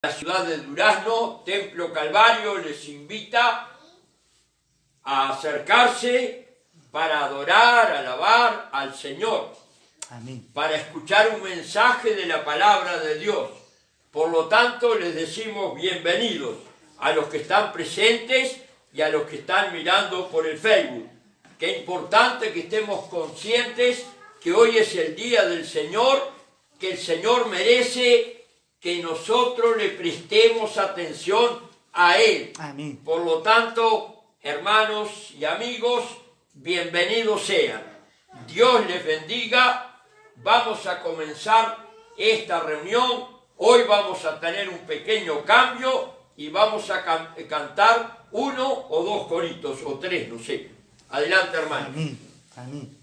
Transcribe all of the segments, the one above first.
La ciudad de Durazno, Templo Calvario, les invita a acercarse para adorar, alabar al Señor. Amén. Para escuchar un mensaje de la palabra de Dios. Por lo tanto, les decimos bienvenidos a los que están presentes y a los que están mirando por el Facebook. Qué importante que estemos conscientes que hoy es el día del Señor, que el Señor merece que nosotros le prestemos atención a Él. Amén. Por lo tanto, hermanos y amigos, bienvenidos sean. Dios les bendiga. Vamos a comenzar esta reunión. Hoy vamos a tener un pequeño cambio y vamos a cantar uno o dos coritos, o tres, no sé. Adelante, hermano. Amén. Amén.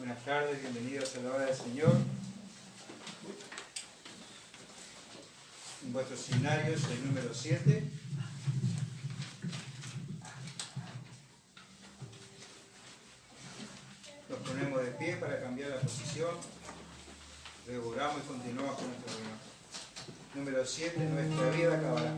Buenas tardes, bienvenidos a la hora del Señor. En vuestros seminarios, el número 7. Nos ponemos de pie para cambiar la posición. Luego oramos y continuamos con nuestra reunión. Número 7, nuestra vida acabará.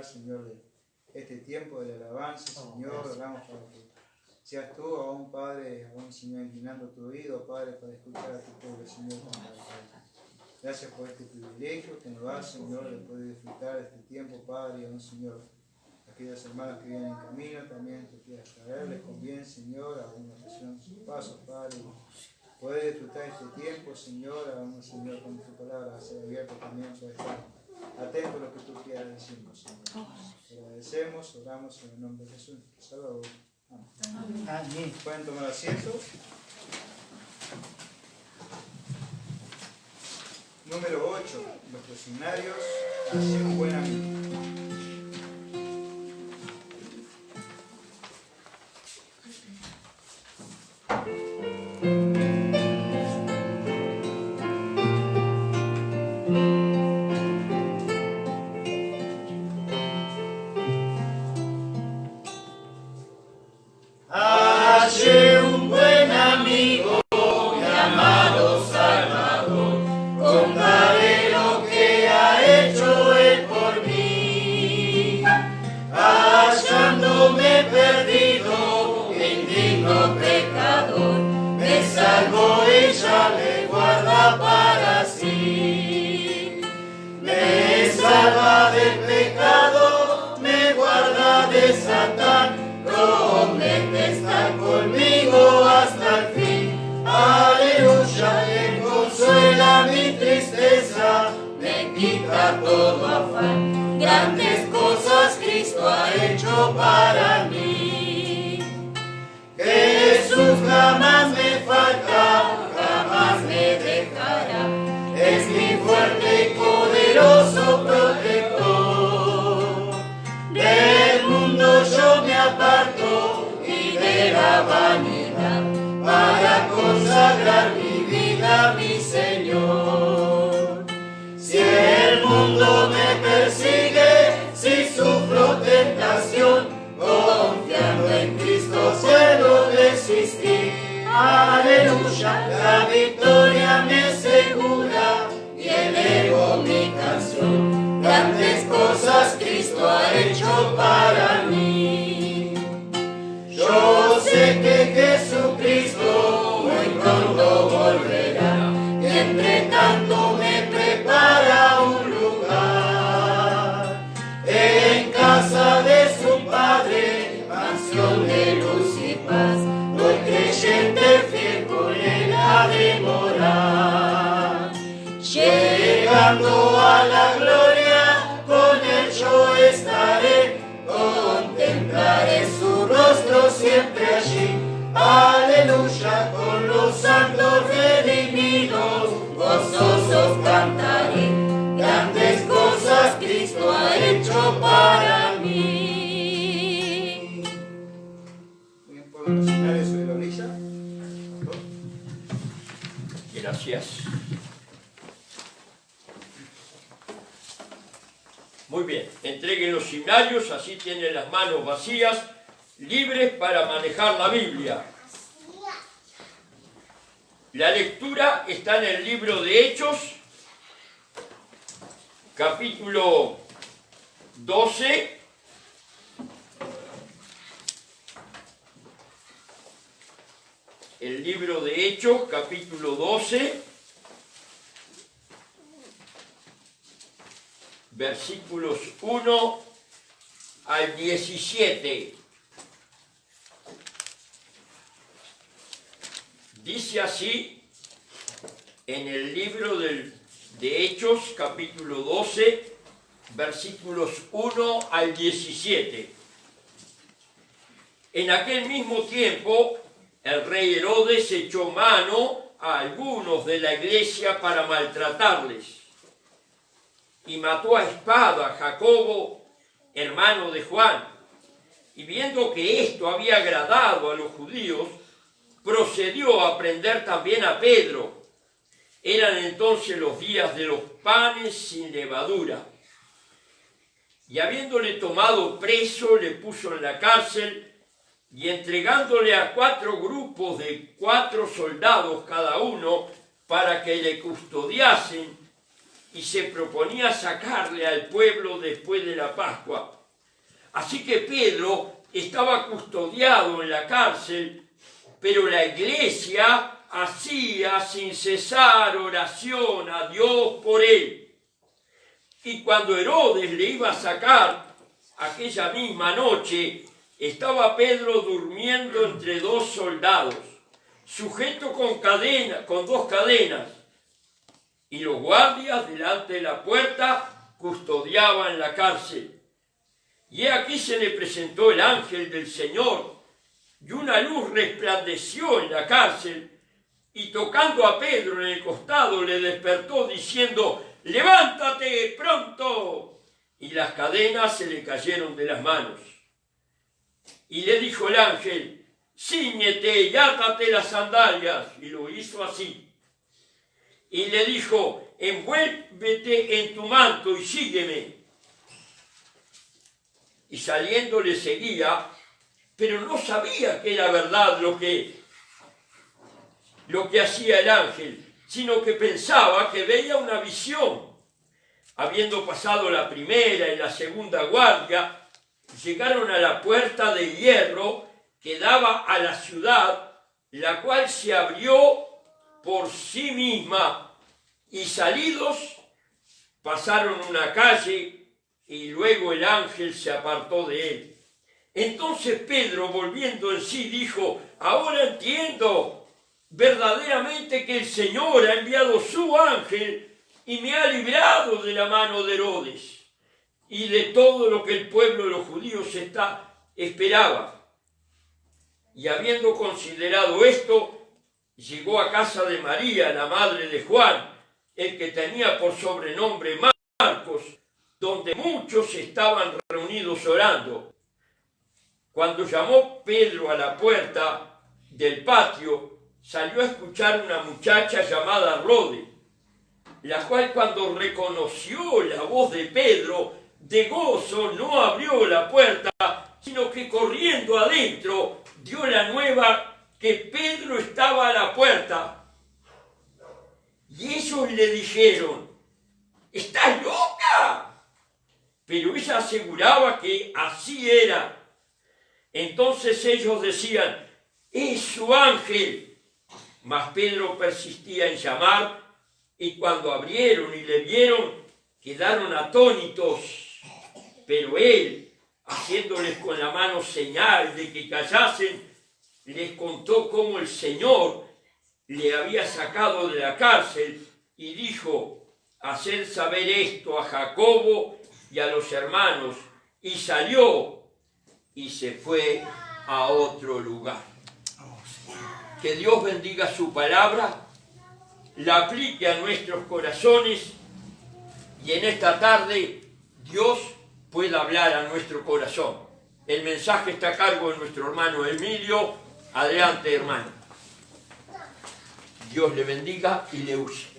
Señor, de este tiempo de la alabanza, Señor, oramos para que seas tú, aún Padre, aún Señor, inclinando tu oído, Padre, para escuchar a tu pueblo, Señor, gracias por este privilegio que nos da, Señor, de poder disfrutar de este tiempo, Padre, aún Señor, queridas hermanas que vienen en camino, también te quieras traerles con bien, Señor, a una oración de sus pasos, Padre. Poder disfrutar este tiempo, Señor, a un Señor con tu palabra a ser abierto también, puede estar atento a lo que tú quieras decirnos, Señor. Te agradecemos, oramos en el nombre de Jesús, Salvador. Amén. Amén. Pueden tomar asiento. Número 8. Los seminarios, así un buen amigo. Todo afán, grandes cosas Cristo ha hecho para mí. Jesús jamás me falta, jamás me dejará, es mi fuerte y poderoso protector. Del mundo yo me aparto y de la vanidad, para consagrar mi vida a mi Señor. Si el mundo me persigue, si sufro tentación, confiando en Cristo puedo resistir. Aleluya, la victoria me asegura y elevo mi canción. Grandes cosas Cristo ha hecho para mí. Yo sé que Jesucristo muy pronto volverá y entre tanto me prepara un lugar en casa de su Padre, mansión de luz y paz. Voy creyente fiel con él a demorar. Llegando a la gloria, con él yo estaré, contemplaré su rostro siempre allí. Aleluya, con los santos redimidos, gozosos cantaré, grandes cosas Cristo ha hecho para mí. Bien, pueblo nacional sobre la orilla. Gracias. Muy bien, entreguen los himnarios, así tienen las manos vacías, libres para manejar la Biblia. La lectura está en el libro de Hechos, capítulo 12. El libro de Hechos, capítulo 12, versículos 1 al 17. Dice así en el libro de Hechos, capítulo 12, versículos 1 al 17. En aquel mismo tiempo, el rey Herodes echó mano a algunos de la iglesia para maltratarles y mató a espada a Jacobo, hermano de Juan. Y viendo que esto había agradado a los judíos, procedió a prender también a Pedro. Eran entonces los días de los panes sin levadura. Y habiéndole tomado preso, le puso en la cárcel, y entregándole a 4 grupos de 4 soldados cada uno para que le custodiasen, y se proponía sacarle al pueblo después de la Pascua. Así que Pedro estaba custodiado en la cárcel, pero la iglesia hacía sin cesar oración a Dios por él. Y cuando Herodes le iba a sacar, aquella misma noche, estaba Pedro durmiendo entre dos soldados, sujeto con dos cadenas, y los guardias delante de la puerta custodiaban la cárcel. Y he aquí se le presentó el ángel del Señor, y una luz resplandeció en la cárcel, y tocando a Pedro en el costado le despertó diciendo: «¡Levántate pronto!». Y las cadenas se le cayeron de las manos. Y le dijo el ángel: «Cíñete y átate las sandalias». Y lo hizo así. Y le dijo: «Envuélvete en tu manto y sígueme». Y saliendo le seguía, pero no sabía que era verdad lo que hacía el ángel, sino que pensaba que veía una visión. Habiendo pasado la primera y la segunda guardia, llegaron a la puerta de hierro que daba a la ciudad, la cual se abrió por sí misma, y salidos pasaron una calle, y luego el ángel se apartó de él. Entonces Pedro, volviendo en sí, dijo: «Ahora entiendo verdaderamente que el Señor ha enviado su ángel y me ha librado de la mano de Herodes y de todo lo que el pueblo de los judíos esperaba». Y habiendo considerado esto, llegó a casa de María, la madre de Juan, el que tenía por sobrenombre Marcos, donde muchos estaban reunidos orando. Cuando llamó Pedro a la puerta del patio, salió a escuchar una muchacha llamada Rode, la cual, cuando reconoció la voz de Pedro, de gozo no abrió la puerta, sino que corriendo adentro dio la nueva que Pedro estaba a la puerta. Y ellos le dijeron: «¿Estás loca?». Pero ella aseguraba que así era. Entonces ellos decían: «Es su ángel». Mas Pedro persistía en llamar, y cuando abrieron y le vieron, quedaron atónitos. Pero él, haciéndoles con la mano señal de que callasen, les contó cómo el Señor le había sacado de la cárcel, y dijo: «Haced saber esto a Jacobo y a los hermanos». Y salió y se fue a otro lugar. Que Dios bendiga su palabra, la aplique a nuestros corazones, y en esta tarde Dios pueda hablar a nuestro corazón. El mensaje está a cargo de nuestro hermano Emilio. Adelante, hermano. Dios le bendiga y le use.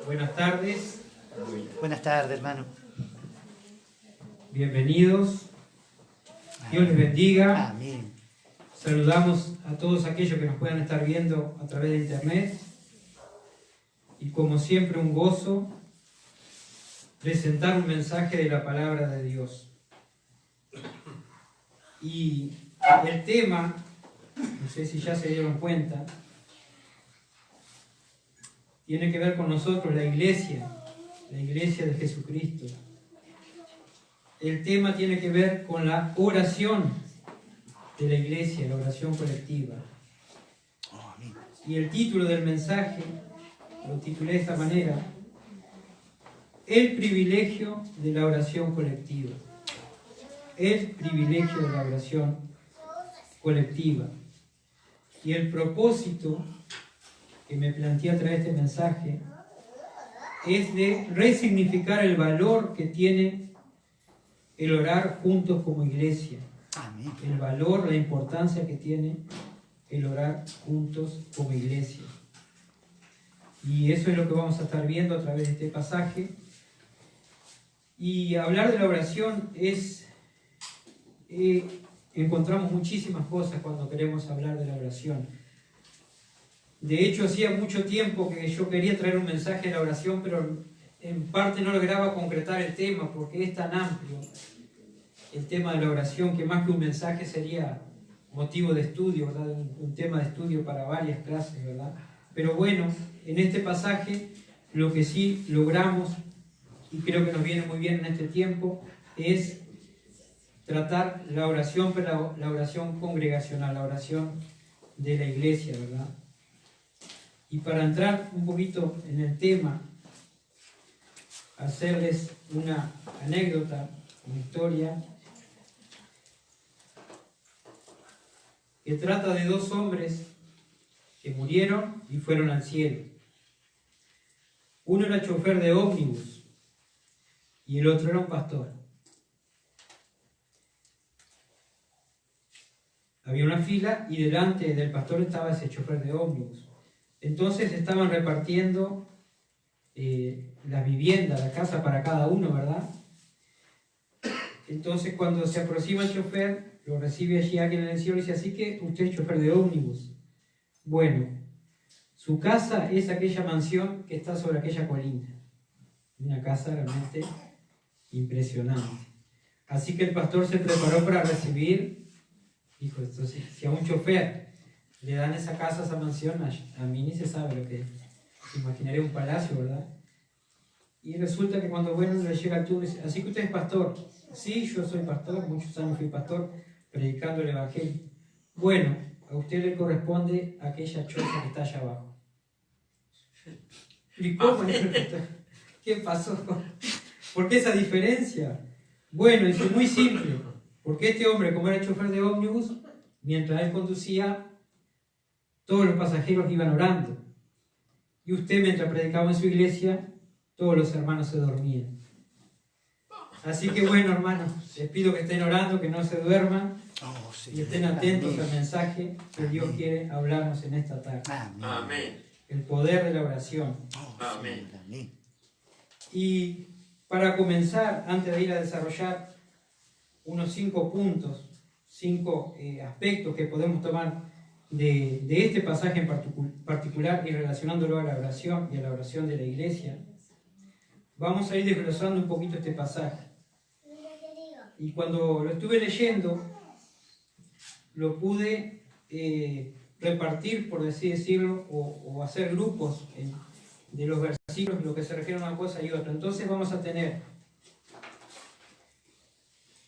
Buenas tardes. Buenas tardes, hermano. Bienvenidos. Dios les bendiga. Amén. Saludamos a todos aquellos que nos puedan estar viendo a través de internet. Y como siempre, un gozo presentar un mensaje de la palabra de Dios. Y el tema, no sé si ya se dieron cuenta, tiene que ver con nosotros, la iglesia de Jesucristo. El tema tiene que ver con la oración de la iglesia, la oración colectiva. Y el título del mensaje lo titulé de esta manera: el privilegio de la oración colectiva. El privilegio de la oración colectiva. Y el propósito que me planteé a través de este mensaje es de resignificar el valor que tiene el orar juntos como iglesia. Amén. El valor, la importancia que tiene el orar juntos como iglesia. Y eso es lo que vamos a estar viendo a través de este pasaje. Y hablar de la oración es... encontramos muchísimas cosas cuando queremos hablar de la oración. De hecho, hacía mucho tiempo que yo quería traer un mensaje de la oración, pero en parte no lograba concretar el tema porque es tan amplio el tema de la oración que más que un mensaje sería motivo de estudio, ¿verdad? Un tema de estudio para varias clases, ¿verdad? Pero bueno, en este pasaje lo que sí logramos, y creo que nos viene muy bien en este tiempo, es tratar la oración, pero la oración congregacional, la oración de la iglesia, ¿verdad? Y para entrar un poquito en el tema, hacerles una anécdota, una historia, que trata de dos hombres que murieron y fueron al cielo. Uno era chofer de ómnibus y el otro era un pastor. Había una fila y delante del pastor estaba ese chofer de ómnibus. Entonces estaban repartiendo la vivienda, la casa para cada uno, ¿verdad? Entonces cuando se aproxima el chofer, lo recibe allí alguien en el cielo y dice, así que usted es chofer de ómnibus. Bueno, su casa es aquella mansión que está sobre aquella colina. Una casa realmente impresionante. Así que el pastor se preparó para recibir, dijo, entonces, si a un chofer le dan esa casa, esa mansión, a mí ni se sabe lo que es. Imaginaré un palacio, ¿verdad? Y resulta que cuando bueno le llega el turno, dice, así que usted es pastor. Sí, yo soy pastor, muchos años fui pastor, predicando el evangelio. Bueno, a usted le corresponde aquella choza que está allá abajo. ¿Y cómo? ¿Qué pasó? ¿Por qué esa diferencia? Bueno, dice, muy simple. Porque este hombre, como era chofer de ómnibus, mientras él conducía, todos los pasajeros iban orando. Y usted, mientras predicaba en su iglesia, todos los hermanos se dormían. Así que bueno, hermanos, les pido que estén orando, que no se duerman y estén atentos al mensaje que Dios quiere hablarnos en esta tarde. Amén. El poder de la oración. Amén. Y para comenzar, antes de ir a desarrollar unos 5 puntos, 5 aspectos que podemos tomar de este pasaje en particular y relacionándolo a la oración y a la oración de la iglesia, vamos a ir desglosando un poquito este pasaje. Y cuando lo estuve leyendo, lo pude repartir, por así decirlo, o hacer grupos de los versículos, lo que se refiere a una cosa y otra. Entonces vamos a tener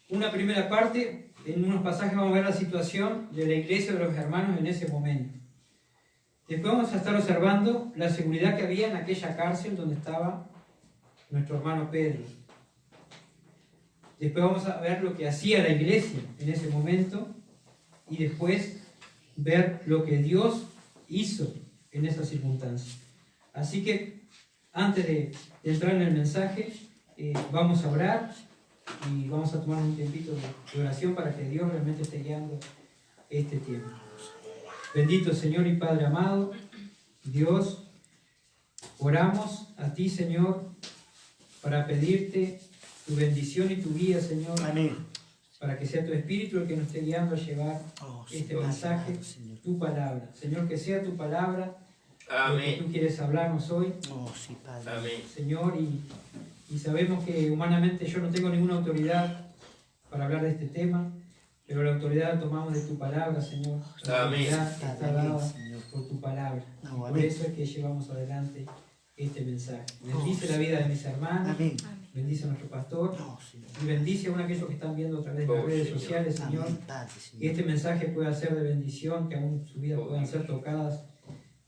una primera parte, en unos pasajes vamos a ver la situación de la iglesia de los hermanos en ese momento. Después vamos a estar observando la seguridad que había en aquella cárcel donde estaba nuestro hermano Pedro. Después vamos a ver lo que hacía la iglesia en ese momento y después ver lo que Dios hizo en esas circunstancias. Así que antes de entrar en el mensaje, vamos a orar y vamos a tomar un tiempito de oración para que Dios realmente esté guiando este tiempo. Bendito Señor y Padre amado, Dios, oramos a ti, Señor, para pedirte tu bendición y tu guía, Señor. Amén. Para que sea tu Espíritu el que nos esté guiando a llevar este mensaje, tu palabra. Señor, que sea tu palabra lo que tú quieres hablarnos hoy. Sí, Padre. Amén. Señor, y sabemos que humanamente yo no tengo ninguna autoridad para hablar de este tema, pero la autoridad la tomamos de tu palabra, Señor. La autoridad está dada por tu palabra. Y por eso es que llevamos adelante este mensaje. Bendice la vida de mis hermanos. Amén. Bendice a nuestro pastor y bendice a aquellos que están viendo a través de las redes sociales, Señor. Que este mensaje pueda ser de bendición, que aún sus vidas puedan ser tocadas.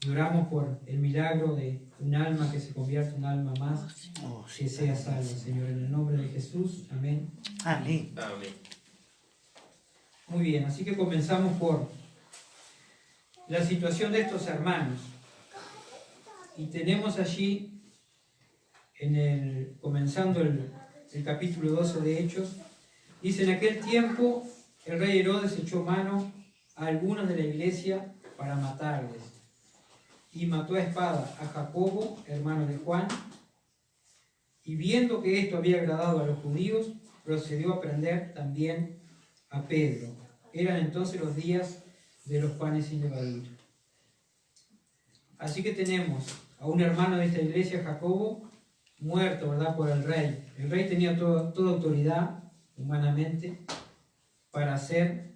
Y oramos por el milagro de un alma que se convierta en un alma más, que sea salva, Señor. En el nombre de Jesús. Amén. Amén. Amén. Muy bien, así que comenzamos por la situación de estos hermanos. Y tenemos allí, comenzando el capítulo 12 de Hechos, dice: en aquel tiempo el rey Herodes echó mano a algunos de la iglesia para matarles, y mató a espada a Jacobo, hermano de Juan, y viendo que esto había agradado a los judíos, procedió a prender también a Pedro. Eran entonces los días de los panes sin levadura. Así que tenemos a un hermano de esta iglesia, Jacobo, muerto, ¿verdad?, por el rey. El rey tenía toda autoridad, humanamente, para hacer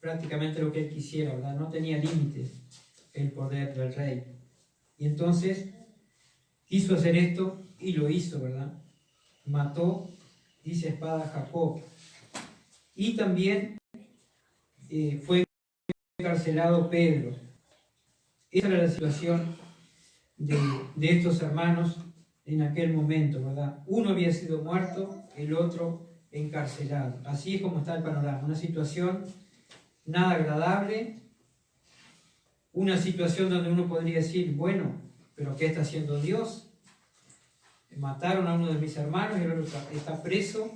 prácticamente lo que él quisiera, ¿verdad? No tenía límites el poder del rey. Y entonces quiso hacer esto y lo hizo, ¿verdad? Mató, dice espada, a Jacob. Y también fue encarcelado Pedro. Esa era la situación de estos hermanos en aquel momento, ¿verdad? Uno había sido muerto, el otro encarcelado. Así es como está el panorama. Una situación nada agradable, una situación donde uno podría decir, bueno, pero ¿qué está haciendo Dios? Mataron a uno de mis hermanos y el otro está preso.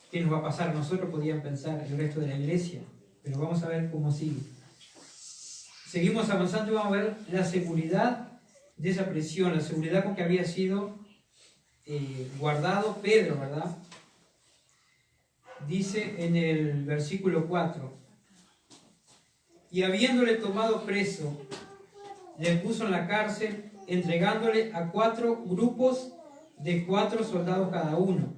¿Qué nos va a pasar a nosotros? Podían pensar el resto de la iglesia. Pero vamos a ver cómo sigue. Seguimos avanzando y vamos a ver la seguridad de esa prisión, la seguridad con que había sido guardado Pedro, ¿verdad? Dice en el versículo 4, y habiéndole tomado preso, le puso en la cárcel, entregándole a 4 grupos de 4 soldados cada uno,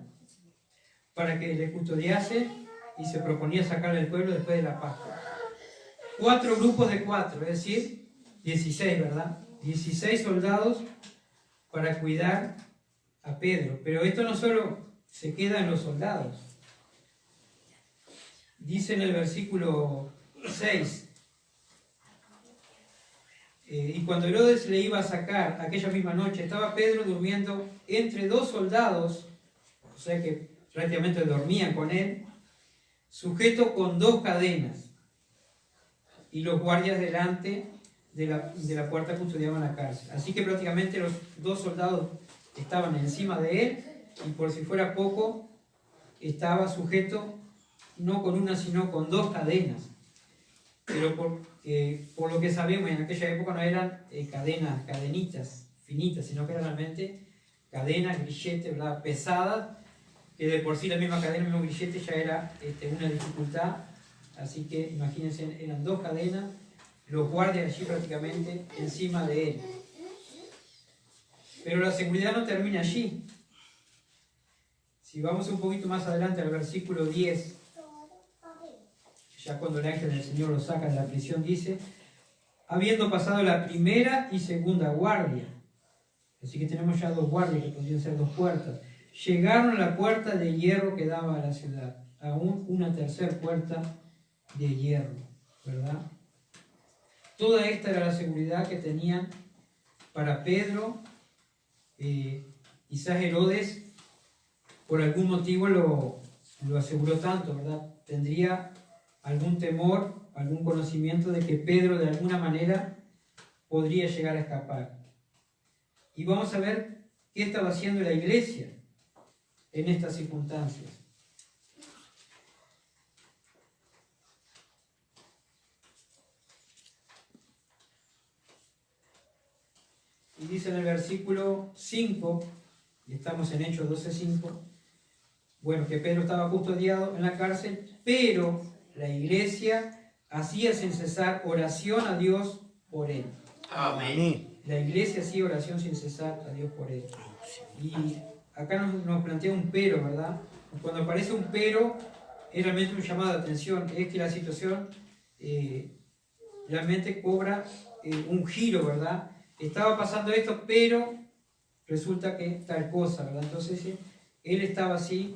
para que le custodiase, y se proponía sacarle del pueblo después de la Pascua. 4 grupos de 4, es decir, 16, ¿verdad? 16 soldados para cuidar a Pedro. Pero esto no solo se queda en los soldados. Dice en el versículo 6, y cuando Herodes le iba a sacar aquella misma noche, estaba Pedro durmiendo entre 2 soldados, o sea que prácticamente dormían con él, sujeto con 2 cadenas, y los guardias delante de la puerta custodiaban la cárcel. Así que prácticamente los 2 soldados estaban encima de él, y por si fuera poco, estaba sujeto no con una, sino con 2 cadenas. Pero por lo que sabemos, en aquella época no eran cadenitas finitas, sino que eran realmente cadenas, grilletes, ¿verdad?, pesadas, que de por sí la misma cadena, el mismo grillete ya era una dificultad. Así que imagínense, eran 2 cadenas, los guardias allí prácticamente encima de él. Pero la seguridad no termina allí. Si vamos un poquito más adelante al versículo 10, ya cuando el ángel del Señor lo saca de la prisión, dice, habiendo pasado la primera y segunda guardia, así que tenemos ya 2 guardias que podrían ser 2 puertas, llegaron a la puerta de hierro que daba a la ciudad, aún una tercera puerta de hierro, ¿verdad? Toda esta era la seguridad que tenían para Pedro. Quizás Herodes por algún motivo lo aseguró tanto, ¿verdad? Tendría algún temor, algún conocimiento de que Pedro de alguna manera podría llegar a escapar. Y vamos a ver qué estaba haciendo la iglesia en estas circunstancias. Y dice en el versículo 5, y estamos en Hechos 12:5, bueno, que Pedro estaba custodiado en la cárcel, pero la iglesia hacía sin cesar oración a Dios por él. Amén. La iglesia hacía oración sin cesar a Dios por él. Y acá nos plantea un pero, ¿verdad? Cuando aparece un pero, es realmente un llamado de atención. Es que la situación realmente cobra un giro, ¿verdad? Estaba pasando esto, pero resulta que tal cosa, ¿verdad? Entonces, él estaba así,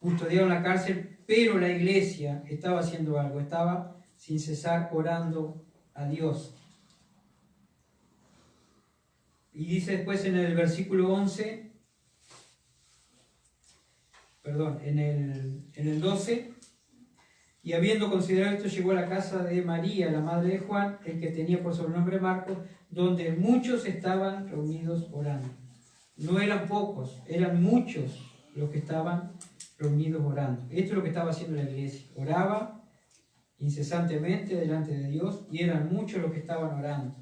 custodiado en la cárcel, pero la iglesia estaba haciendo algo, estaba sin cesar orando a Dios. Y dice después en el versículo 11, perdón, en el 12, y habiendo considerado esto, llegó a la casa de María, la madre de Juan, el que tenía por sobrenombre Marcos, donde muchos estaban reunidos orando. No eran pocos, eran muchos los que estaban reunidos orando. Esto es lo que estaba haciendo la iglesia. Oraba incesantemente delante de Dios y eran muchos los que estaban orando.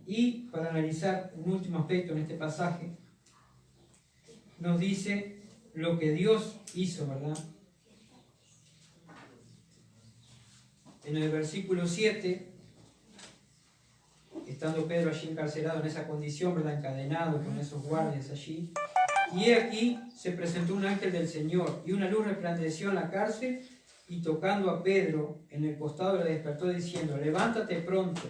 Y para analizar un último aspecto en este pasaje, nos dice lo que Dios hizo, ¿verdad? En el versículo 7, estando Pedro allí encarcelado en esa condición, ¿verdad?, encadenado con esos guardias allí, y aquí se presentó un ángel del Señor, y una luz resplandeció en la cárcel, y tocando a Pedro en el costado le despertó diciendo, levántate pronto.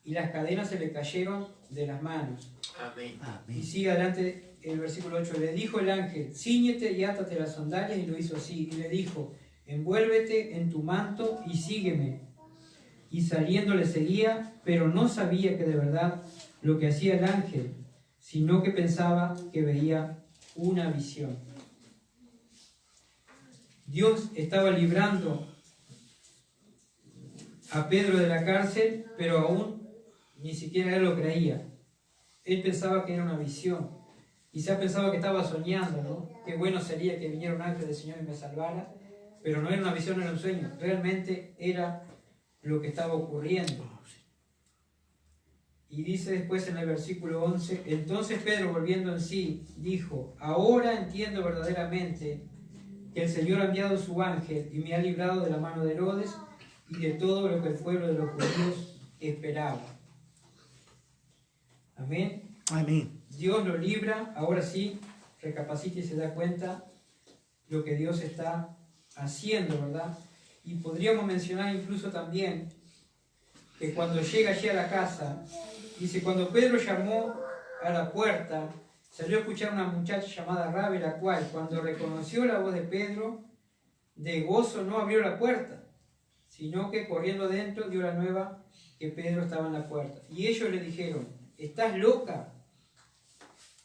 Y las cadenas se le cayeron de las manos. Amén. Y Amén. sigue adelante el versículo 8. Le dijo el ángel, cíñete y átate las sandalias, y lo hizo así. Y le dijo, envuélvete en tu manto y sígueme. Y saliendo le seguía, pero no sabía que de verdad lo que hacía el ángel, sino que pensaba que veía una visión. Dios estaba librando a Pedro de la cárcel, pero aún ni siquiera él lo creía. Él pensaba que era una visión. Quizá pensaba que estaba soñando, ¿no? Qué bueno sería que viniera un ángel del Señor y me salvara, pero no era una visión, era un sueño. Realmente era lo que estaba ocurriendo. Y dice después en el versículo 11, entonces Pedro, volviendo en sí, dijo, ahora entiendo verdaderamente que el Señor ha enviado su ángel y me ha librado de la mano de Herodes y de todo lo que el pueblo de los judíos esperaba. Amén. Amén. Dios lo libra, ahora sí, recapacita y se da cuenta lo que Dios está haciendo, ¿verdad? Y podríamos mencionar incluso también que cuando llega allí a la casa, dice, cuando Pedro llamó a la puerta, salió a escuchar una muchacha llamada Rabe, la cual, cuando reconoció la voz de Pedro, de gozo no abrió la puerta, sino que corriendo adentro dio la nueva que Pedro estaba en la puerta. Y ellos le dijeron, ¿estás loca?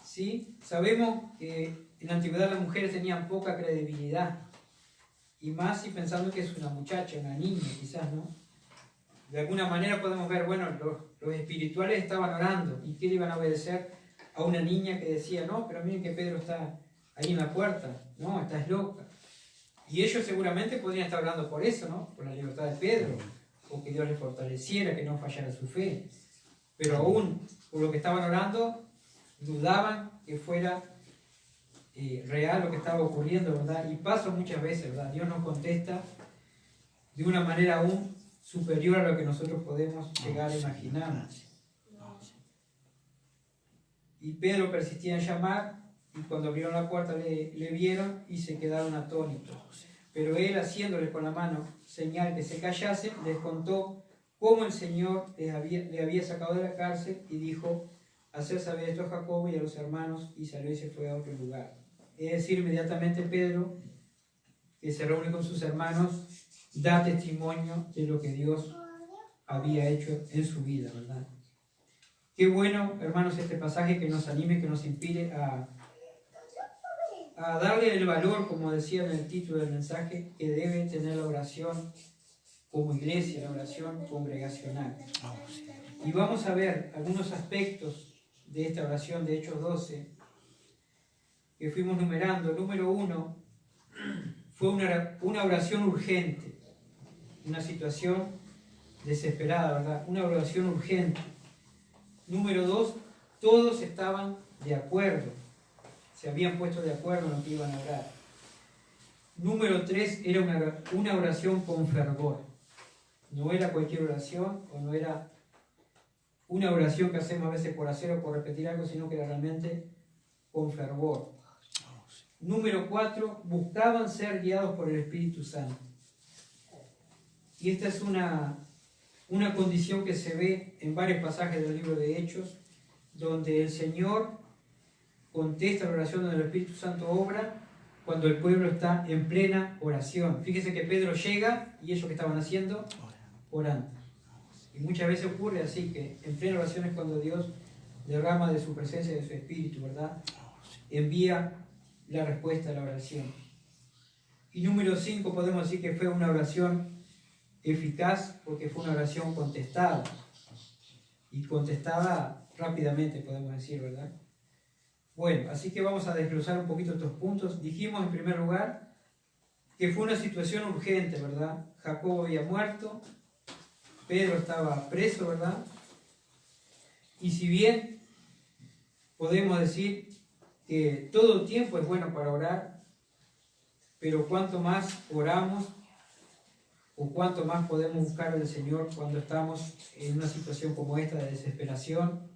¿Sí? Sabemos que en la antigüedad las mujeres tenían poca credibilidad, y más si pensando que es una muchacha, una niña quizás, ¿no? De alguna manera podemos ver, bueno, los espirituales estaban orando, y que le iban a obedecer a una niña que decía, no, pero miren que Pedro está ahí en la puerta, no, estás loca. Y ellos seguramente podrían estar orando por eso, ¿no? Por la libertad de Pedro, o que Dios le fortaleciera, que no fallara su fe. Pero aún por lo que estaban orando, dudaban que fuera real lo que estaba ocurriendo, ¿verdad? Y pasa muchas veces, ¿verdad? Dios nos contesta de una manera aún superior a lo que nosotros podemos llegar a imaginar. Y Pedro persistía en llamar, y cuando abrieron la puerta le vieron y se quedaron atónitos. Pero él, haciéndole con la mano señal que se callasen, les contó cómo el Señor le había sacado de la cárcel y dijo, hacer saber esto a Jacobo y a los hermanos, y salió y se fue a otro lugar. Es decir, inmediatamente Pedro, que se reúne con sus hermanos, da testimonio de lo que Dios había hecho en su vida, ¿verdad? Qué bueno, hermanos, este pasaje que nos anime, que nos inspire a darle el valor, como decía en el título del mensaje, que debe tener la oración como iglesia, la oración congregacional. Y vamos a ver algunos aspectos de esta oración de Hechos 12, que fuimos numerando. Número 1, fue una oración urgente, una situación desesperada, ¿verdad? Una oración urgente. Número 2, todos estaban de acuerdo, se habían puesto de acuerdo en lo que iban a orar. Número 3, era una oración con fervor. No era cualquier oración, o no era una oración que hacemos a veces por hacer o por repetir algo, sino que era realmente con fervor. Número 4, buscaban ser guiados por el Espíritu Santo. Y esta es una condición que se ve en varios pasajes del libro de Hechos, donde el Señor contesta la oración donde el Espíritu Santo obra cuando el pueblo está en plena oración. Fíjese que Pedro llega y ellos que estaban haciendo, orando. Y muchas veces ocurre así, que en plena oración es cuando Dios derrama de su presencia y de su Espíritu, ¿verdad? Envía la respuesta a la oración. Y número 5, podemos decir que fue una oración eficaz porque fue una oración contestada. Y contestada rápidamente, podemos decir, ¿verdad? Bueno, así que vamos a desglosar un poquito estos puntos. Dijimos en primer lugar que fue una situación urgente, ¿verdad? Jacobo había muerto, Pedro estaba preso, ¿verdad? Y si bien podemos decir que todo tiempo es bueno para orar, pero cuanto más oramos o cuanto más podemos buscar al Señor cuando estamos en una situación como esta de desesperación,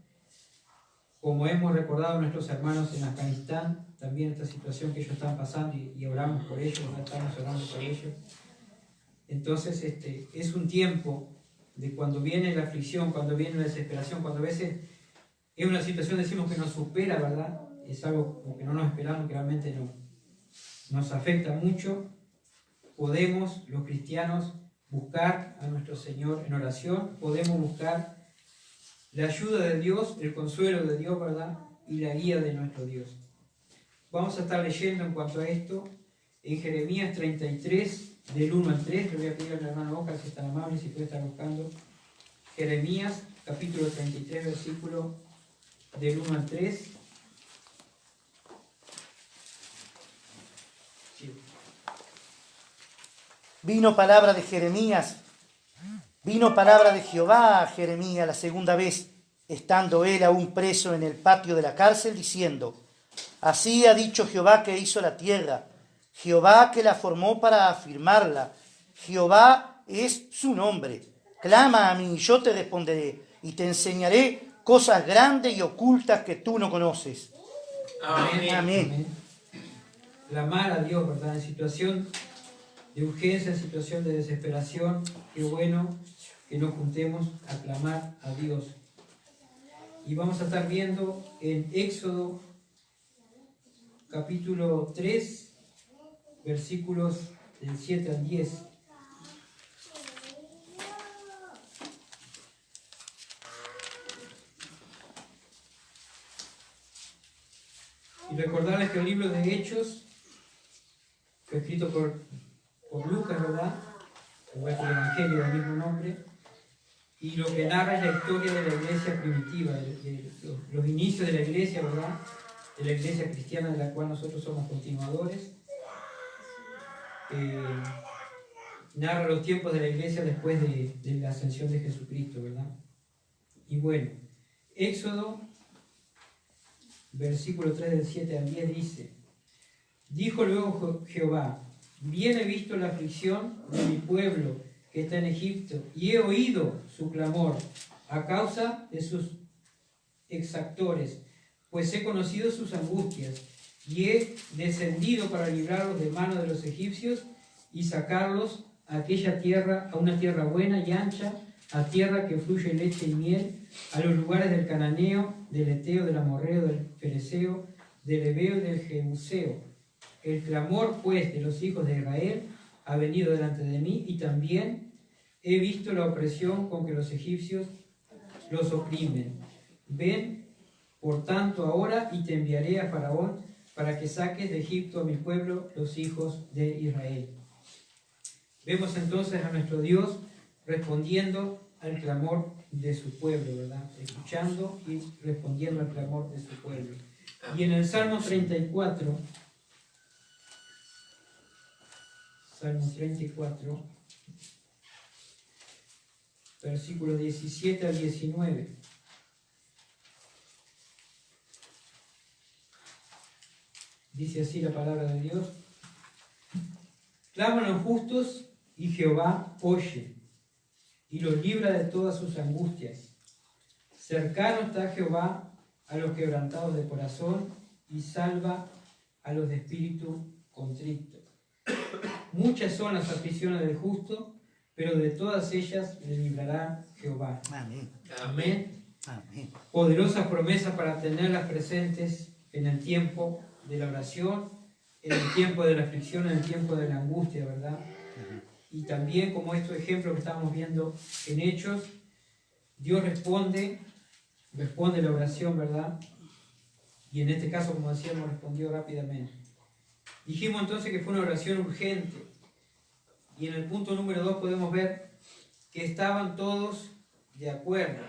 como hemos recordado a nuestros hermanos en Afganistán, también esta situación que ellos están pasando y oramos por ellos, estamos orando por ellos. Entonces es un tiempo de cuando viene la aflicción, cuando viene la desesperación, cuando a veces es una situación, decimos, que nos supera, ¿verdad? Es algo que no nos esperamos, que realmente nos afecta mucho. Podemos, los cristianos, buscar a nuestro Señor en oración, podemos buscar la ayuda de Dios, el consuelo de Dios, ¿verdad? Y la guía de nuestro Dios. Vamos a estar leyendo en cuanto a esto en Jeremías 33, del 1 al 3. Le voy a pedir al hermano Oscar, si es tan amable, si puede estar buscando. Jeremías, capítulo 33, versículo del 1 al 3. Sí. Vino palabra de Jeremías, vino palabra de Jehová a Jeremías la segunda vez, estando él aún preso en el patio de la cárcel, diciendo: Así ha dicho Jehová que hizo la tierra, Jehová que la formó para afirmarla, Jehová es su nombre. Clama a mí y yo te responderé, y te enseñaré cosas grandes y ocultas que tú no conoces. Amén. Amén. Clamar a Dios, ¿verdad? En situación de urgencia, en situación de desesperación, qué bueno que nos juntemos a clamar a Dios. Y vamos a estar viendo en Éxodo capítulo 3, versículos del 7 al 10. Y recordarles que el libro de Hechos fue escrito por Lucas, ¿verdad? Igual que el Evangelio del mismo nombre. Y lo que narra es la historia de la iglesia primitiva, de los inicios de la iglesia, ¿verdad? De la iglesia cristiana de la cual nosotros somos continuadores. Narra los tiempos de la iglesia después de la ascensión de Jesucristo, ¿verdad? Y bueno, Éxodo, versículo 3 del 7 al 10 dice: Dijo luego Jehová: Bien he visto la aflicción de mi pueblo que está en Egipto, y he oído su clamor a causa de sus exactores, pues he conocido sus angustias, y he descendido para librarlos de mano de los egipcios y sacarlos a aquella tierra, a una tierra buena y ancha, a tierra que fluye leche y miel, a los lugares del cananeo, del eteo, del amorreo, del fereceo, del heveo y del jebuseo. El clamor, pues, de los hijos de Israel ha venido delante de mí, y también he visto la opresión con que los egipcios los oprimen. Ven, por tanto, ahora, y te enviaré a Faraón para que saques de Egipto a mi pueblo, los hijos de Israel. Vemos entonces a nuestro Dios respondiendo al clamor de su pueblo, ¿verdad? Escuchando y respondiendo al clamor de su pueblo. Y en el Salmo 34, versículos 17 al 19. Dice así la palabra de Dios: Claman los justos y Jehová oye y los libra de todas sus angustias. Cercano está Jehová a los quebrantados de corazón y salva a los de espíritu contrito. Muchas son las aflicciones del justo, pero de todas ellas le librará Jehová. Amén. Amén. Amén. Poderosas promesas para tenerlas presentes en el tiempo de la oración, en el tiempo de la aflicción, en el tiempo de la angustia, ¿verdad? Y también, como estos ejemplos que estábamos viendo en Hechos, Dios responde la oración, ¿verdad? Y en este caso, como decíamos, respondió rápidamente. Dijimos entonces que fue una oración urgente. Y en el punto número 2 podemos ver que estaban todos de acuerdo.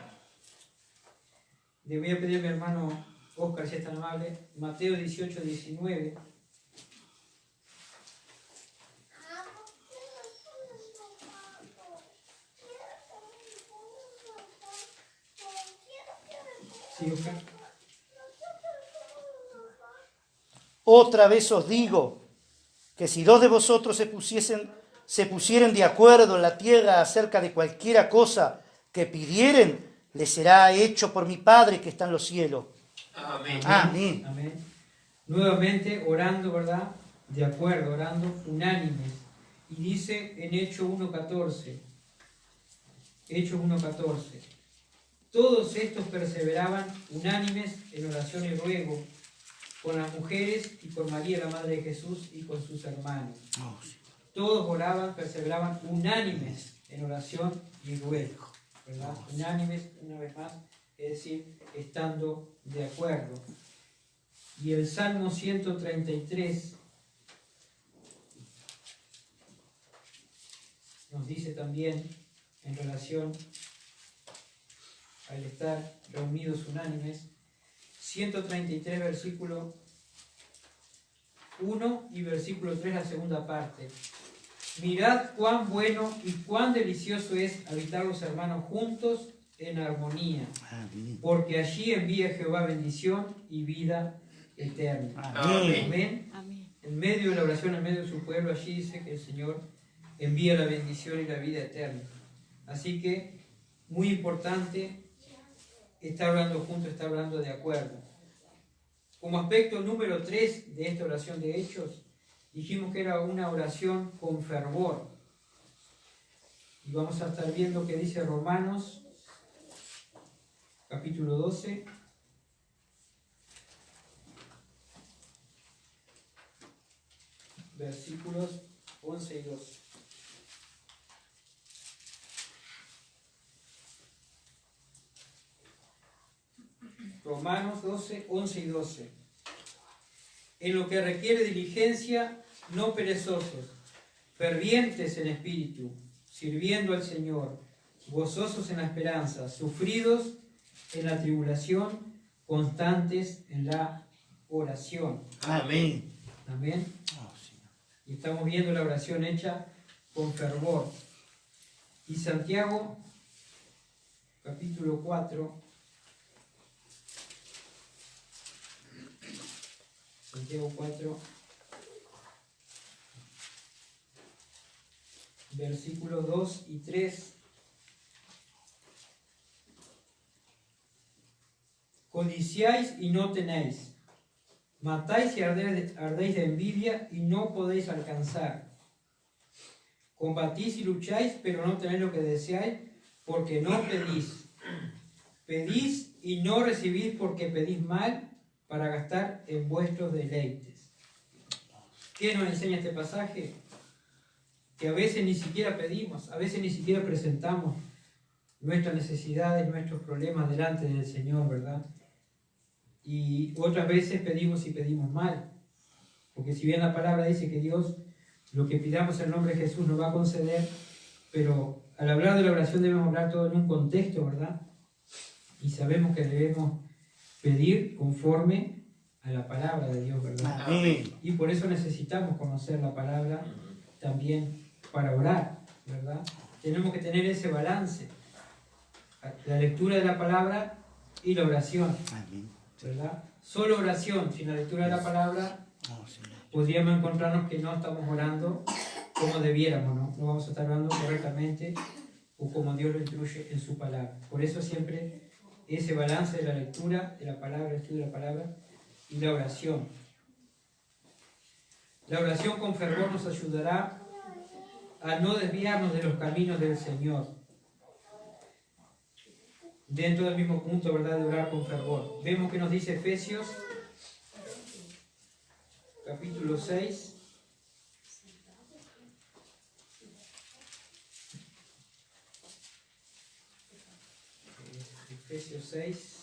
Le voy a pedir a mi hermano Oscar, si es tan amable, Mateo 18, 19. Sí, Oscar. Otra vez os digo que si dos de vosotros se pusieren de acuerdo en la tierra acerca de cualquiera cosa que pidieren, les será hecho por mi Padre que está en los cielos. Amén. Amén. Amén. Nuevamente orando, ¿verdad? De acuerdo, orando unánimes. Y dice en Hechos 1:14, Hechos 1:14, todos estos perseveraban unánimes en oración y ruego con las mujeres y con María la Madre de Jesús y con sus hermanos. Todos oraban, perseveraban unánimes en oración y ruego, ¿verdad? Unánimes, una vez más, es decir, estando de acuerdo. Y el Salmo 133 nos dice también en relación al estar reunidos unánimes, 133 versículo 1 y versículo 3 la segunda parte. Mirad cuán bueno y cuán delicioso es habitar los hermanos juntos en armonía, porque allí envía Jehová bendición y vida eterna. Amén. Amén. En medio de la oración, en medio de su pueblo, allí dice que el Señor envía la bendición y la vida eterna. Así que, muy importante, está hablando juntos, está hablando de acuerdo. Como aspecto número 3 de esta oración de Hechos, dijimos que era una oración con fervor. Y vamos a estar viendo que dice Romanos, capítulo 12, versículos 11 y 12. Romanos 12, 11 y 12. En lo que requiere diligencia, no perezosos, fervientes en espíritu, sirviendo al Señor, gozosos en la esperanza, sufridos en la tribulación, constantes en la oración. Amén. Amén. Y estamos viendo la oración hecha con fervor. Y Santiago, capítulo 4, Santiago 4, versículos 2 y 3. Codiciáis y no tenéis, matáis y ardéis de envidia y no podéis alcanzar. Combatís y lucháis, pero no tenéis lo que deseáis, porque no pedís. Pedís y no recibís porque pedís mal, para gastar en vuestros deleites. ¿Qué nos enseña este pasaje? Que a veces ni siquiera pedimos, a veces ni siquiera presentamos nuestras necesidades, nuestros problemas delante del Señor, ¿verdad? Y otras veces pedimos y pedimos mal. Porque si bien la palabra dice que Dios, lo que pidamos en nombre de Jesús nos va a conceder, pero al hablar de la oración debemos hablar todo en un contexto, ¿verdad? Y sabemos que debemos pedir conforme a la palabra de Dios, ¿verdad? Amén. Y por eso necesitamos conocer la palabra también para orar, ¿verdad? Tenemos que tener ese balance, la lectura de la palabra y la oración, ¿verdad? Solo oración sin la lectura de la palabra podríamos encontrarnos que no estamos orando como debiéramos, ¿no? No vamos a estar orando correctamente o como Dios lo instruye en su palabra. Por eso siempre ese balance de la lectura de la palabra, el estudio de la palabra y la oración. La oración con fervor nos ayudará a no desviarnos de los caminos del Señor. Dentro del mismo punto, ¿verdad?, de orar con fervor. Vemos que nos dice Efesios, capítulo 6. Efesios 6,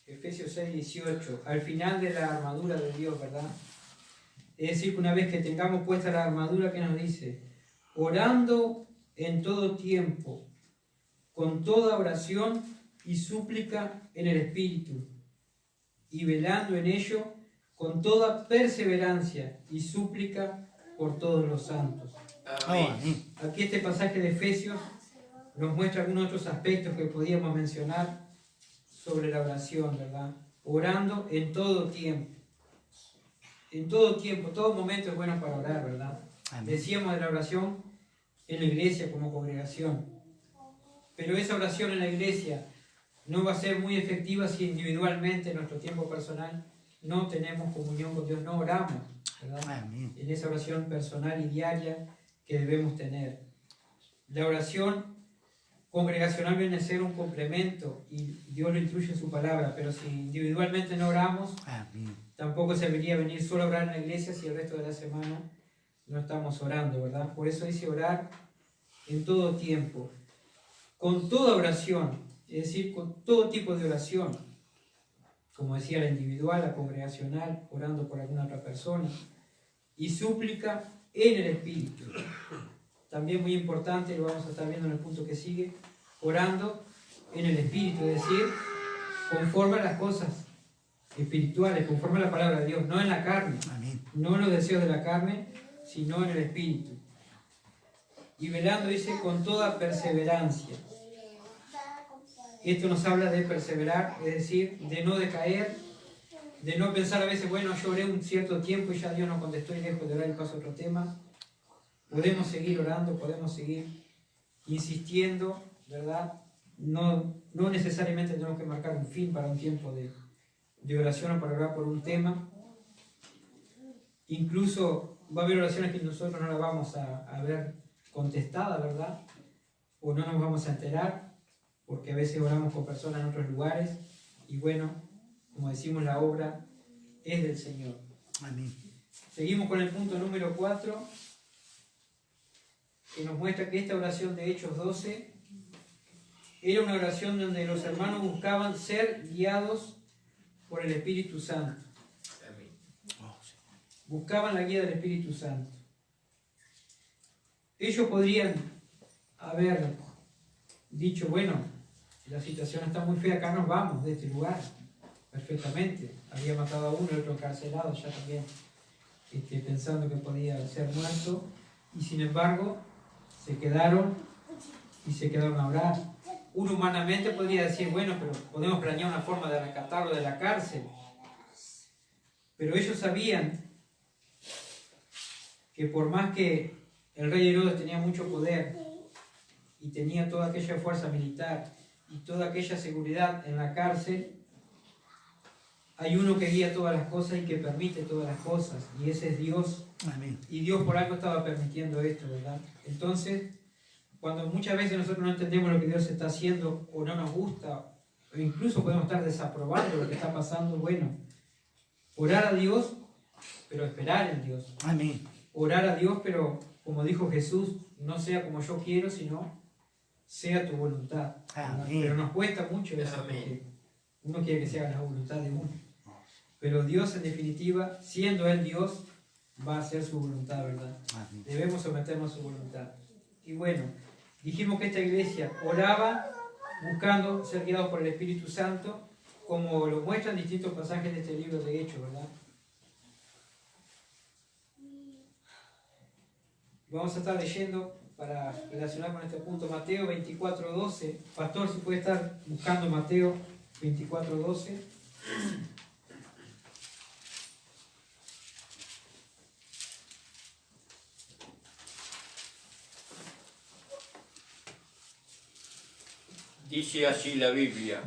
Efesios 6, 18, al final de la armadura de Dios, ¿verdad? Es decir, que una vez que tengamos puesta la armadura, ¿qué nos dice? Orando en todo tiempo, con toda oración y súplica en el Espíritu, y velando en ello con toda perseverancia y súplica por todos los santos. Amén. Aquí este pasaje de Efesios nos muestra algunos otros aspectos que podíamos mencionar sobre la oración, ¿verdad? Orando en todo tiempo. En todo tiempo, todo momento es bueno para orar, ¿verdad? Amén. Decíamos de la oración en la iglesia como congregación. Pero esa oración en la iglesia no va a ser muy efectiva si individualmente en nuestro tiempo personal no tenemos comunión con Dios, no oramos, ¿verdad? Amén. En esa oración personal y diaria que debemos tener. La oración congregacional viene a ser un complemento y Dios lo instruye en su palabra, pero si individualmente no oramos, Amén. tampoco serviría venir solo a orar en la iglesia si el resto de la semana no estamos orando, ¿verdad? Por eso dice orar en todo tiempo, con toda oración, es decir, con todo tipo de oración, como decía, la individual, la congregacional, orando por alguna otra persona, y súplica en el Espíritu. También muy importante, lo vamos a estar viendo en el punto que sigue, orando en el Espíritu, es decir, conforme a las cosas espirituales, conforme a la palabra de Dios, no en la carne, Amén. no en los deseos de la carne, sino en el Espíritu. Y velando, dice, con toda perseverancia. Esto nos habla de perseverar, es decir, de no decaer, de no pensar a veces, bueno, yo oré un cierto tiempo y ya Dios no contestó y dejo de orar y paso a otro tema. Podemos seguir orando, podemos seguir insistiendo, ¿verdad? No necesariamente tenemos que marcar un fin para un tiempo de oración o para orar por un tema. Incluso va a haber oraciones que nosotros no las vamos a ver contestadas, ¿verdad? O no nos vamos a enterar, porque a veces oramos con personas en otros lugares, y bueno, como decimos, la obra es del Señor. Amén. Seguimos con el punto número 4, que nos muestra que esta oración de Hechos 12 era una oración donde los hermanos buscaban ser guiados por el Espíritu Santo. Buscaban la guía del Espíritu Santo. Ellos podrían haber dicho, bueno, la situación está muy fea, acá nos vamos de este lugar, perfectamente. Había matado a uno, el otro encarcelado, ya también pensando que podía ser muerto, y sin embargo se quedaron a orar. Uno humanamente podría decir, bueno, pero podemos planear una forma de rescatarlo de la cárcel. Pero ellos sabían que por más que el rey Herodes tenía mucho poder y tenía toda aquella fuerza militar y toda aquella seguridad en la cárcel, hay uno que guía todas las cosas y que permite todas las cosas, y ese es Dios. Amén. Y Dios por algo estaba permitiendo esto, ¿verdad? Entonces, cuando muchas veces nosotros no entendemos lo que Dios está haciendo o no nos gusta, o incluso podemos estar desaprobando lo que está pasando, bueno, orar a Dios, pero esperar en Dios. Amén. Orar a Dios, pero como dijo Jesús, no sea como yo quiero, sino sea tu voluntad. Amén. Pero nos cuesta mucho eso, porque uno quiere que se haga la voluntad de uno. Pero Dios, en definitiva, siendo Él Dios, va a hacer su voluntad, ¿verdad? Amén. Debemos someternos a su voluntad. Y bueno, dijimos que esta iglesia oraba buscando ser guiados por el Espíritu Santo, como lo muestran distintos pasajes de este libro de Hechos, ¿verdad? Vamos a estar leyendo, para relacionar con este punto, Mateo 24:12. Pastor, si puede estar buscando Mateo 24:12. Dice así la Biblia: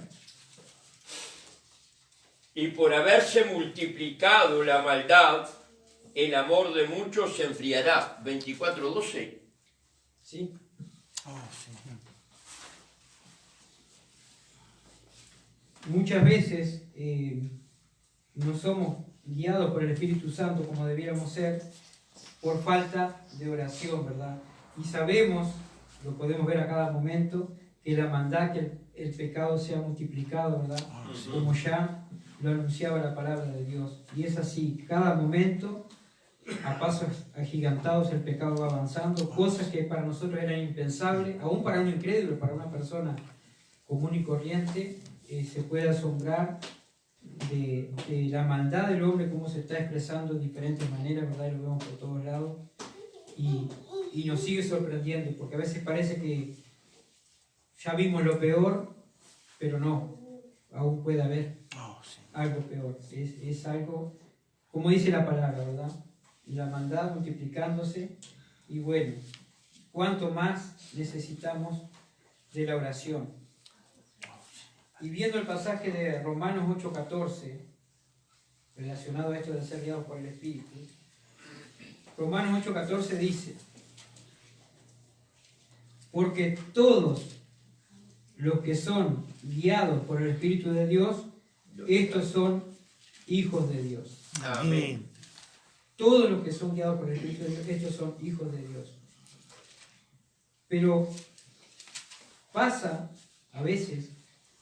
y por haberse multiplicado la maldad, el amor de muchos se enfriará. 24:12. ¿Sí? Muchas veces no somos guiados por el Espíritu Santo como debiéramos ser por falta de oración, ¿verdad? Y sabemos, lo podemos ver a cada momento, que la maldad, que el pecado se ha multiplicado, ¿verdad? Como ya lo anunciaba la palabra de Dios. Y es así, cada momento, a pasos agigantados, el pecado va avanzando, cosas que para nosotros eran impensables, aún para un incrédulo, para una persona común y corriente, se puede asombrar de la maldad del hombre, cómo se está expresando de diferentes maneras, ¿verdad? Y lo vemos por todos lados. Y nos sigue sorprendiendo, porque a veces parece que ya vimos lo peor, pero no, aún puede haber algo peor. Es algo, como dice la palabra, ¿verdad? La maldad multiplicándose, y bueno, cuánto más necesitamos de la oración. Y viendo el pasaje de Romanos 8:14, relacionado a esto de ser guiados por el Espíritu, Romanos 8:14 dice: porque todos los que son guiados por el Espíritu de Dios, estos son hijos de Dios. Amén. Todos los que son guiados por el Espíritu de Dios, estos son hijos de Dios. Pero pasa a veces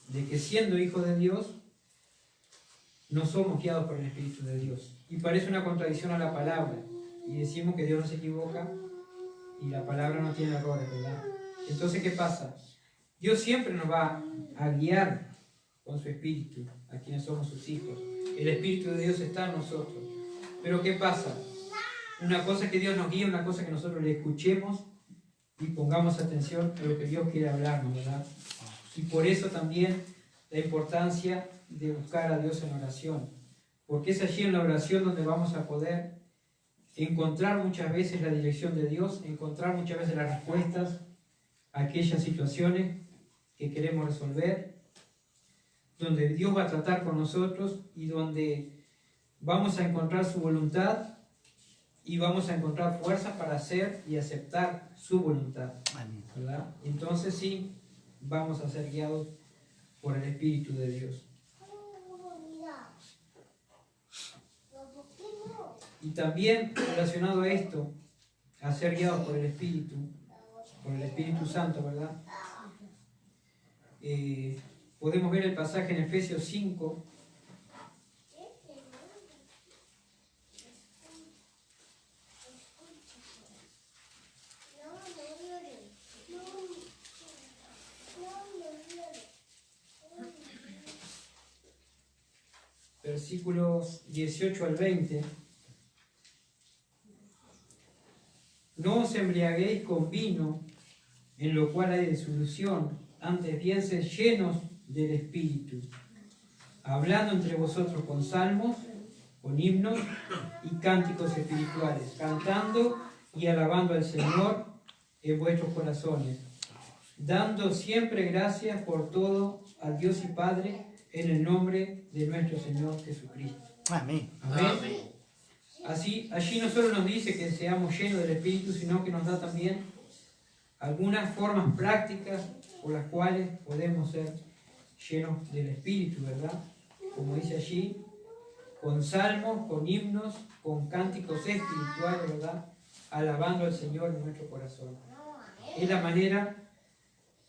de que siendo hijos de Dios, no somos guiados por el Espíritu de Dios. Y parece una contradicción a la palabra. Y decimos que Dios no se equivoca y la palabra no tiene errores, ¿verdad? Entonces, ¿qué pasa? Dios siempre nos va a guiar con su Espíritu, a quienes somos sus hijos. El Espíritu de Dios está en nosotros. Pero ¿qué pasa? Una cosa es que Dios nos guíe, una cosa es que nosotros le escuchemos y pongamos atención a lo que Dios quiere hablarnos, ¿verdad? Y por eso también la importancia de buscar a Dios en oración. Porque es allí en la oración donde vamos a poder encontrar muchas veces la dirección de Dios, encontrar muchas veces las respuestas a aquellas situaciones que queremos resolver, donde Dios va a tratar con nosotros y donde vamos a encontrar su voluntad y vamos a encontrar fuerzas para hacer y aceptar su voluntad, ¿verdad? Entonces sí, vamos a ser guiados por el Espíritu de Dios. Y también relacionado a esto, a ser guiados por el Espíritu Santo, ¿verdad? Podemos ver el pasaje en Efesios 5, versículos 18 al 20. No os embriaguéis con vino, en lo cual hay disolución, antes bien sed llenos del Espíritu, hablando entre vosotros con salmos, con himnos y cánticos espirituales, cantando y alabando al Señor en vuestros corazones, dando siempre gracias por todo al Dios y Padre, en el nombre de nuestro Señor Jesucristo. Amén. Amén. Amén. Así, allí no solo nos dice que seamos llenos del Espíritu, sino que nos da también algunas formas prácticas por las cuales podemos ser llenos del Espíritu, ¿verdad? Como dice allí, con salmos, con himnos, con cánticos espirituales, ¿verdad? Alabando al Señor en nuestro corazón. Es la manera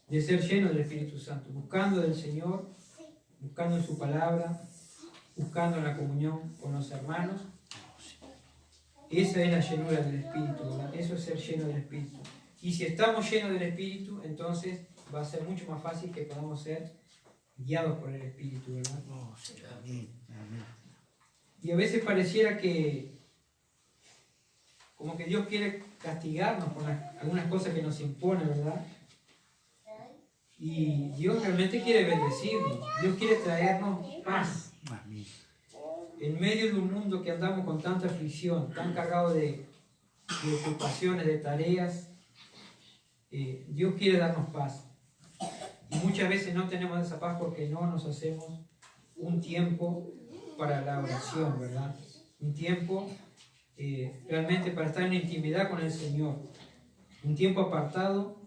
de ser lleno del Espíritu Santo, buscando del Señor, buscando en su palabra, buscando en la comunión con los hermanos. Esa es la llenura del Espíritu, ¿verdad? Eso es ser lleno del Espíritu. Y si estamos llenos del Espíritu, entonces va a ser mucho más fácil que podamos ser guiados por el Espíritu, ¿verdad? Amén. Amén. Y a veces pareciera que como que Dios quiere castigarnos por algunas cosas que nos impone, ¿verdad? Y Dios realmente quiere bendecirnos. Dios quiere traernos paz. Amén. En medio de un mundo que andamos con tanta aflicción, tan cargado de ocupaciones, de tareas, Dios quiere darnos paz. Y muchas veces no tenemos esa paz porque no nos hacemos un tiempo para la oración, ¿verdad? Un tiempo realmente para estar en intimidad con el Señor. Un tiempo apartado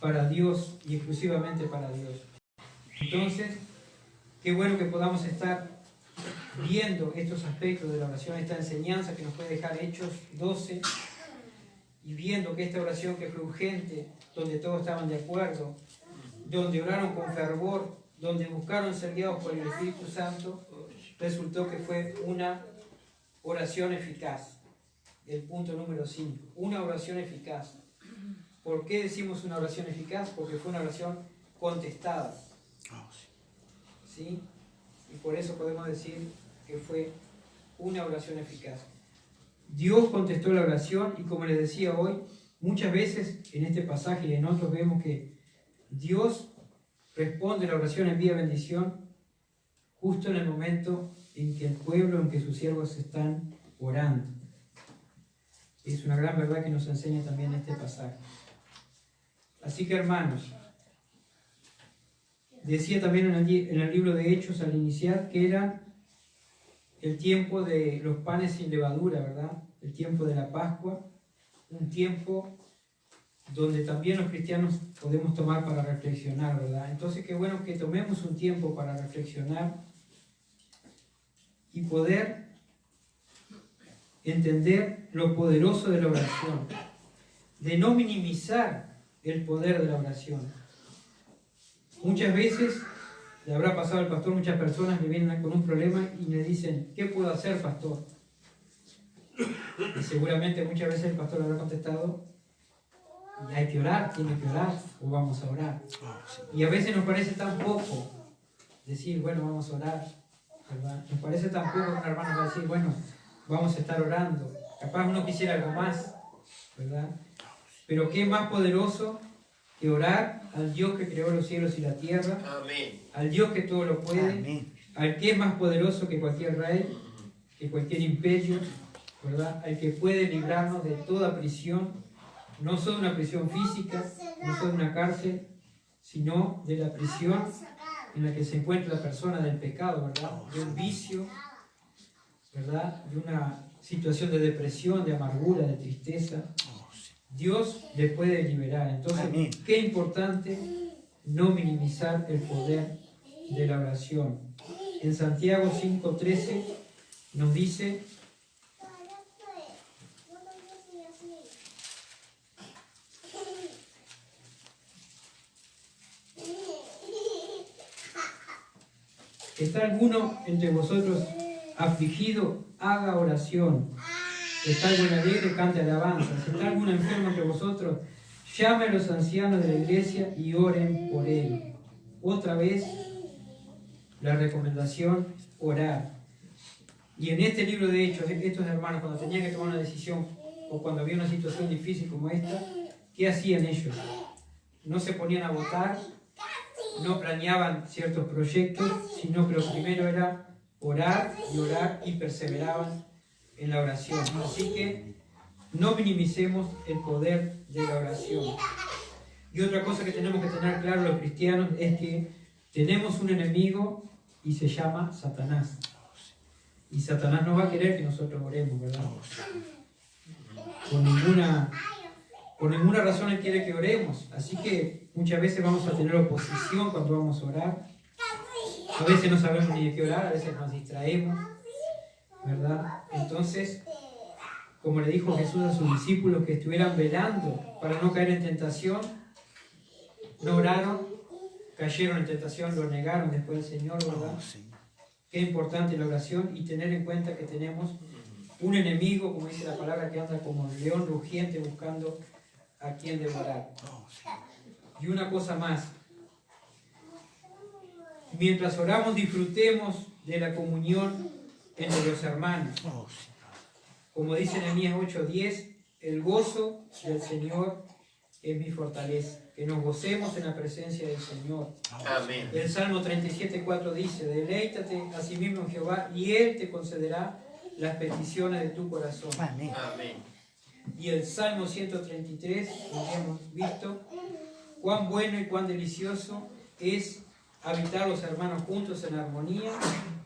para Dios y exclusivamente para Dios. Entonces, qué bueno que podamos estar viendo estos aspectos de la oración, esta enseñanza que nos puede dejar Hechos 12, y viendo que esta oración que fue urgente, donde todos estaban de acuerdo, donde oraron con fervor, donde buscaron ser guiados por el Espíritu Santo, resultó que fue una oración eficaz. El punto número 5, una oración eficaz. ¿Por qué decimos una oración eficaz? Porque fue una oración contestada. ¿Sí? Y por eso podemos decir que fue una oración eficaz. Dios contestó la oración y como les decía hoy, muchas veces en este pasaje y en otros vemos que Dios responde la oración, envía bendición justo en el momento en que el pueblo, en que sus siervos están orando. Es una gran verdad que nos enseña también este pasaje. Así que hermanos, decía también en el libro de Hechos al iniciar que era el tiempo de los panes sin levadura, ¿verdad? El tiempo de la Pascua, un tiempo donde también los cristianos podemos tomar para reflexionar, ¿verdad? Entonces qué bueno que tomemos un tiempo para reflexionar y poder entender lo poderoso de la oración, de no minimizar el poder de la oración. Muchas veces le habrá pasado al pastor, muchas personas le vienen con un problema y le dicen, ¿qué puedo hacer, pastor? Y seguramente muchas veces el pastor le habrá contestado, hay que orar, tiene que orar, o vamos a orar. Y a veces nos parece tan poco decir, bueno, vamos a orar, ¿verdad? Nos parece tan poco que un hermano va a decir, bueno, vamos a estar orando. Capaz uno quisiera algo más, ¿verdad? Pero qué más poderoso que orar al Dios que creó los cielos y la tierra, Amén. al Dios que todo lo puede, Amén. al que es más poderoso que cualquier rey, que cualquier imperio, ¿verdad? Al que puede librarnos de toda prisión, no solo una prisión física, no solo una cárcel, sino de la prisión en la que se encuentra la persona del pecado, ¿verdad? De un vicio, ¿verdad? De una situación de depresión, de amargura, de tristeza. Dios le puede liberar. Entonces, Amén. qué importante no minimizar el poder de la oración. En Santiago 5:13 nos dice, ¿está alguno entre vosotros afligido? Haga oración. ¿Está alguno alegre? Cante alabanza. Si está alguno enfermo entre vosotros, llame a los ancianos de la iglesia y oren por él. Otra vez, la recomendación, orar. Y en este libro de Hechos, estos hermanos, cuando tenían que tomar una decisión o cuando había una situación difícil como esta, ¿qué hacían ellos? No se ponían a votar, no planeaban ciertos proyectos, sino que lo primero era orar y perseveraban en la oración. Así que no minimicemos el poder de la oración. Y otra cosa que tenemos que tener claro los cristianos es que tenemos un enemigo y se llama Satanás. Y Satanás no va a querer que nosotros oremos, ¿verdad? Por ninguna razón él quiere que oremos. Así que muchas veces vamos a tener oposición cuando vamos a orar. A veces no sabemos ni de qué orar, a veces nos distraemos, ¿verdad? Entonces, como le dijo Jesús a sus discípulos que estuvieran velando para no caer en tentación, no oraron, cayeron en tentación, lo negaron después del Señor, ¿verdad? Qué importante la oración y tener en cuenta que tenemos un enemigo, como dice la palabra, que anda como un león rugiente buscando a quien devorar. Y una cosa más, mientras oramos disfrutemos de la comunión entre los hermanos. Como dice Nehemías 8:10, el gozo del Señor es mi fortaleza. Que nos gocemos en la presencia del Señor. Amén. El Salmo 37:4 dice, deleítate a sí mismo en Jehová y Él te concederá las peticiones de tu corazón. Amén. Amén. Y el Salmo 133, como hemos visto, cuán bueno y cuán delicioso es habitar los hermanos juntos en armonía,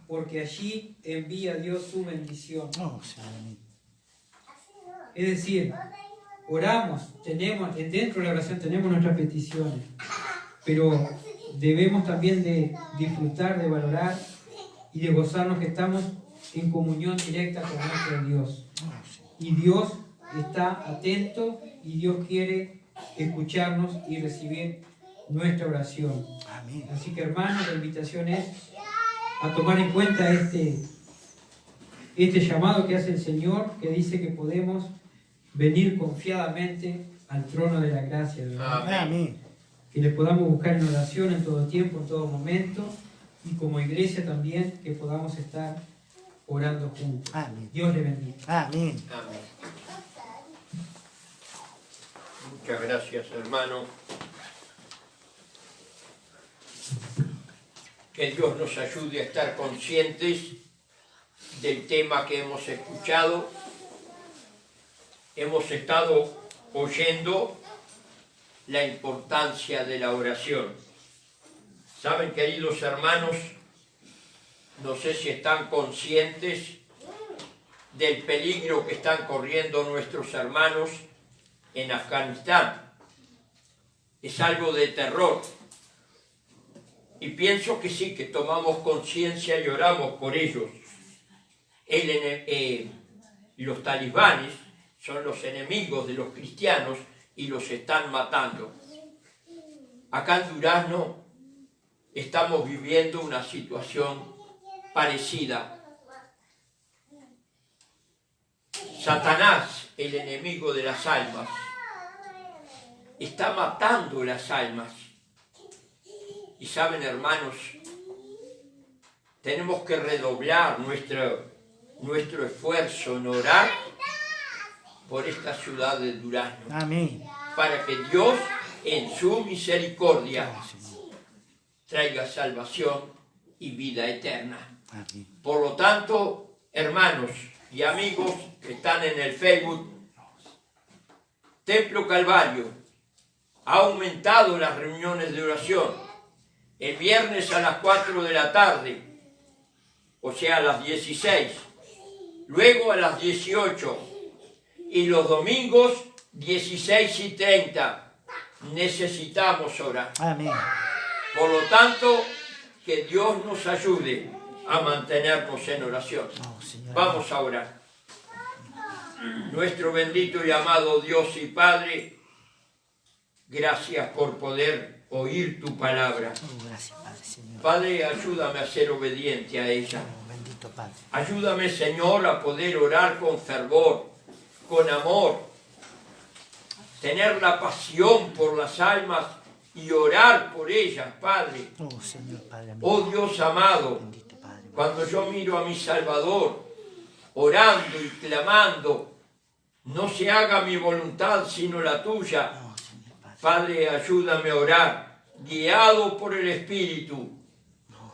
porque allí envía Dios su bendición. Es decir, oramos, tenemos, dentro de la oración tenemos nuestras peticiones, pero debemos también de disfrutar, de valorar y de gozarnos que estamos en comunión directa con nuestro Dios. Y Dios está atento y Dios quiere escucharnos y recibir nuestra oración. Amén. Así que hermanos, la invitación es a tomar en cuenta este llamado que hace el Señor, que dice que podemos venir confiadamente al trono de la gracia, ¿verdad? Amén. Que le podamos buscar en oración en todo tiempo, en todo momento, y como iglesia también que podamos estar orando juntos. Amén. Dios le bendiga. Amén. Amén. Muchas gracias, hermano. Que Dios nos ayude a estar conscientes del tema que hemos escuchado. Hemos estado oyendo la importancia de la oración. Saben, queridos hermanos, no sé si están conscientes del peligro que están corriendo nuestros hermanos en Afganistán. Es algo de terror. Y pienso que sí, que tomamos conciencia y oramos por ellos. Los talibanes son los enemigos de los cristianos y los están matando. Acá en Durazno estamos viviendo una situación parecida. Satanás, el enemigo de las almas, está matando las almas. Y saben, hermanos, tenemos que redoblar nuestro esfuerzo en orar por esta ciudad de Durazno. Amén. Para que Dios, en su misericordia, traiga salvación y vida eterna. Amén. Por lo tanto, hermanos y amigos que están en el Facebook, Templo Calvario ha aumentado las reuniones de oración. El viernes a las 4 de la tarde, o sea, a las 16, luego a las 18, y los domingos 16:30. Necesitamos orar. Amén. Por lo tanto, que Dios nos ayude a mantenernos en oración. Oh, Señor. Vamos a orar. Nuestro bendito y amado Dios y Padre, gracias por poder oír tu palabra. Oh, gracias, Padre, Señor. Padre, ayúdame a ser obediente a ella. Oh, bendito Padre. Ayúdame, Señor, a poder orar con fervor, con amor, tener la pasión por las almas y orar por ellas, Padre. Oh, Señor, Padre mío. Oh Dios amado, Bendito Padre mío. cuando yo miro a mi Salvador, orando y clamando, no se haga mi voluntad sino la tuya. Oh, Señor, Padre. Padre, ayúdame a orar, guiado por el Espíritu,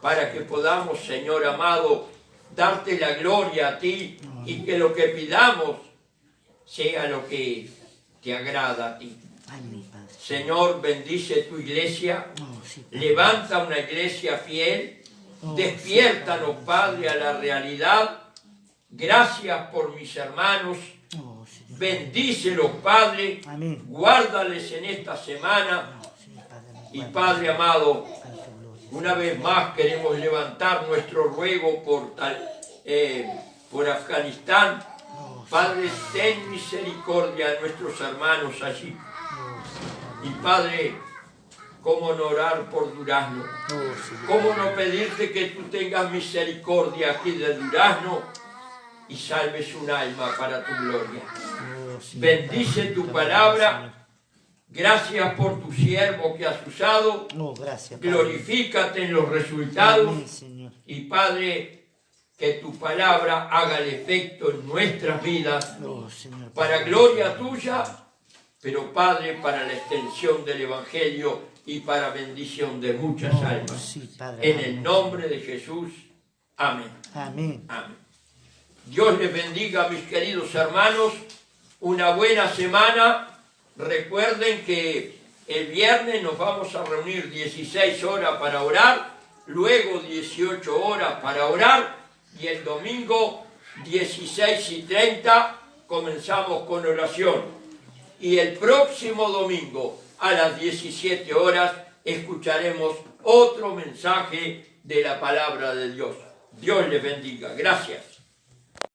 para que podamos, Señor amado, darte la gloria a ti y que lo que pidamos sea lo que te agrada a ti. Amén, Padre. Señor, bendice tu iglesia, Oh, sí, Padre. levanta una iglesia fiel, Oh, despiértanos, Padre, a la realidad. Gracias por mis hermanos, Oh, Señor. bendícelos, Padre, Amén. guárdales en esta semana. Oh, Señor, Padre mío. Y Padre amado, Para tu gloria. una vez más queremos levantar nuestro ruego por Afganistán. Oh, Padre, ten misericordia de nuestros hermanos allí. oh, Y Padre, cómo no orar por Durazno, oh, Señor. cómo no pedirte que tú tengas misericordia aquí de Durazno y salves un alma para tu gloria. Oh, Señor, Bendice Padre, tu te palabra. Gracias por tu siervo que has usado. Señor. Oh, gracias, Padre. Glorifícate en los resultados. Amén, Señor. Y Padre, que tu palabra haga el efecto en nuestras vidas Oh, Señor, para Padre. gloria tuya, pero Padre, para la extensión del Evangelio y para bendición de muchas Oh, almas. sí, Padre. En el nombre de Jesús. Amén. Amén. Amén. Dios les bendiga, mis queridos hermanos. Una buena semana. Recuerden que el viernes nos vamos a reunir 16 horas para orar, luego 18 horas para orar y el domingo 16:30 comenzamos con oración. Y el próximo domingo a las 17 horas escucharemos otro mensaje de la palabra de Dios. Dios les bendiga. Gracias.